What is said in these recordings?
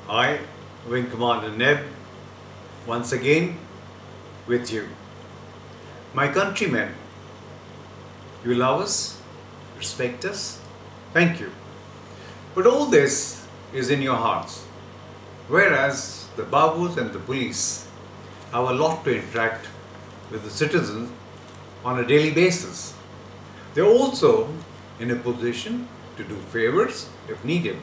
I, Wing Commander Nebb, once again with you. My countrymen, you love us, respect us, thank you. But all this is in your hearts, whereas the Babus and the police have a lot to interact with the citizens on a daily basis. They're also in a position to do favors if needed.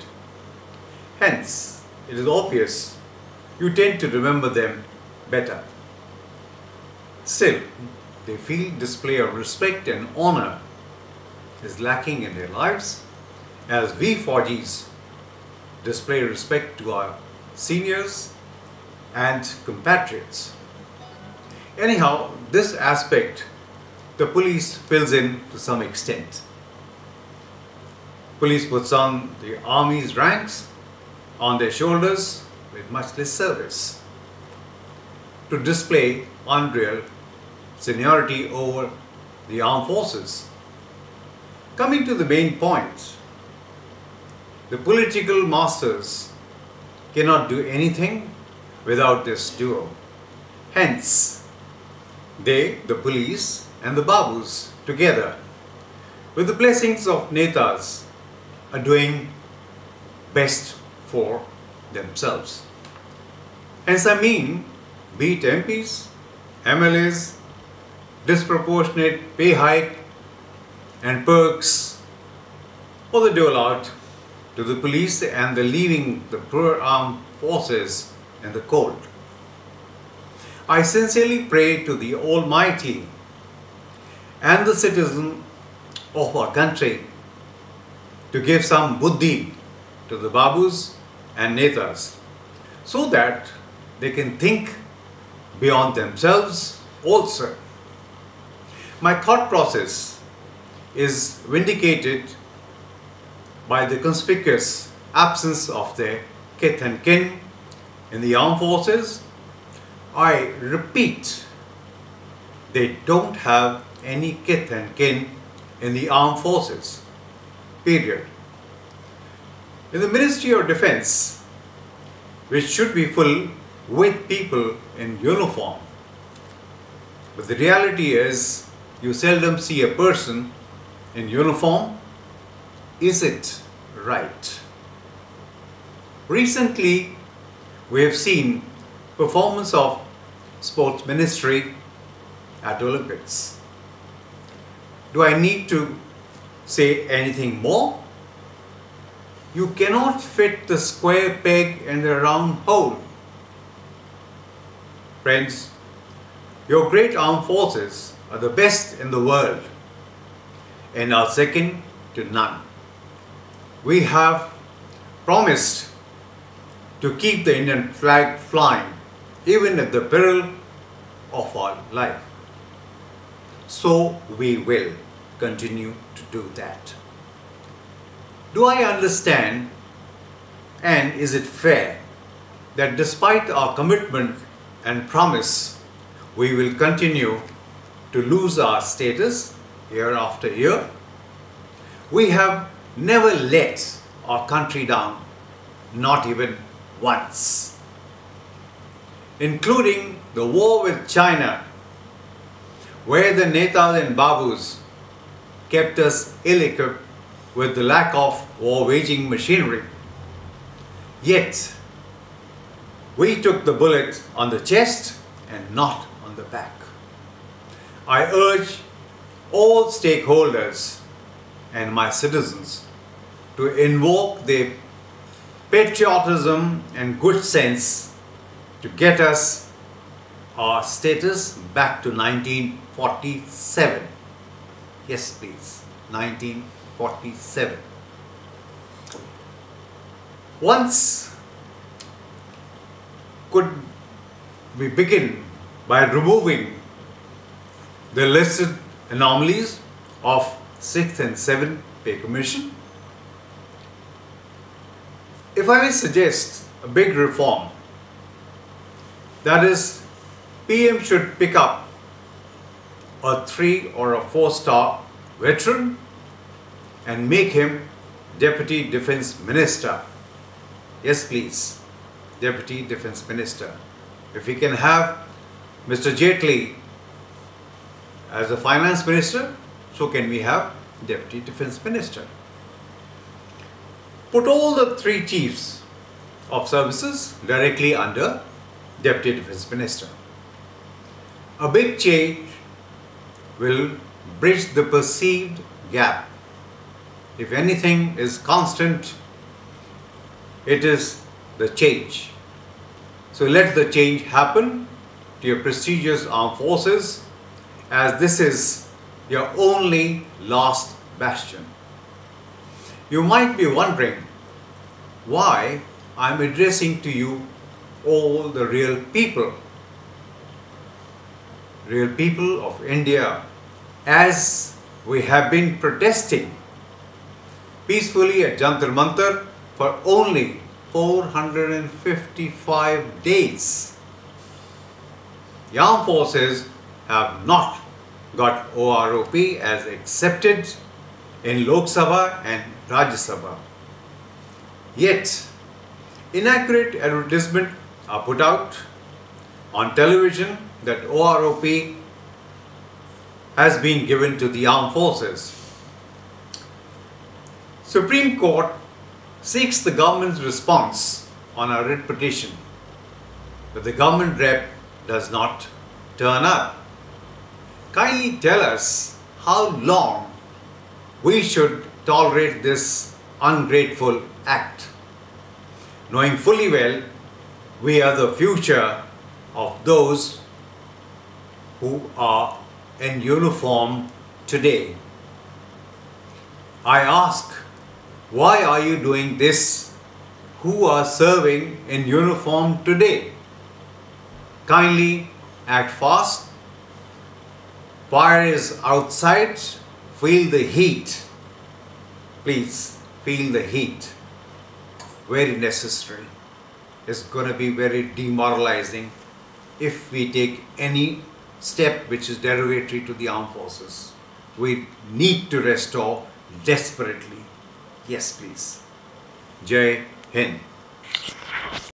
Hence, it is obvious you tend to remember them better. Still, they feel display of respect and honor is lacking in their lives as we 4Gs display respect to our seniors and compatriots. Anyhow, this aspect the police fills in to some extent. Police puts on the army's ranks on their shoulders with much less service to display unreal seniority over the armed forces. Coming to the main point, the political masters cannot do anything without this duo. Hence, they, the police and the Babus together, with the blessings of Netas, are doing best for themselves. Hence I mean, be it MPs, MLAs, disproportionate pay hike and perks, or the dole out to the police and the leaving the poor armed forces in the cold. I sincerely pray to the Almighty and the citizen of our country to give some buddhi to the Babus and Netas so that they can think beyond themselves also. My thought process is vindicated by the conspicuous absence of their kith and kin in the armed forces. I repeat, they don't have any kith and kin in the armed forces, period. In the Ministry of Defense, which should be full with people in uniform, but the reality is you seldom see a person in uniform. Is it right? Recently, we have seen performance of Sports Ministry at Olympics. Do I need to say anything more? You cannot fit the square peg in the round hole. Friends, your great armed forces are the best in the world and are second to none. We have promised to keep the Indian flag flying even at the peril of our life. So we will continue to do that. Do I understand and is it fair that despite our commitment and promise, we will continue to lose our status year after year? We have never let our country down, not even once. Including the war with China, where the Netas and Babus kept us ill-equipped with the lack of war-waging machinery. Yet, we took the bullet on the chest and not on the back. I urge all stakeholders and my citizens to invoke their patriotism and good sense to get us our status back to 1947. Yes, please, 1947. Once could we begin by removing the listed anomalies of 6th and 7th pay commission? If I may suggest a big reform, that is, PM should pick up a 3 or a 4-star veteran and make him Deputy Defense Minister. Yes, please. Deputy Defence Minister. If we can have Mr. Jaitley as the Finance Minister, so can we have Deputy Defence Minister. Put all the three chiefs of services directly under Deputy Defence Minister. A big change will bridge the perceived gap. If anything is constant, it is the change. So let the change happen to your prestigious armed forces, as this is your only last bastion. You might be wondering why I am addressing to you all the real people of India, as we have been protesting peacefully at Jantar Mantar for only 455 days. The armed forces have not got OROP as accepted in Lok Sabha and Rajya Sabha. Yet, inaccurate advertisements are put out on television that OROP has been given to the armed forces. Supreme Court seeks the government's response on a writ petition, but the government rep does not turn up. Kindly tell us how long we should tolerate this ungrateful act, knowing fully well we are the future of those who are in uniform today. I ask, why are you doing this? Who are serving in uniform today? Kindly act fast. Fire is outside. Feel the heat. Please feel the heat. Very necessary. It's going to be very demoralizing if we take any step which is derogatory to the armed forces. We need to restore desperately. Yes, please. Jai Hind.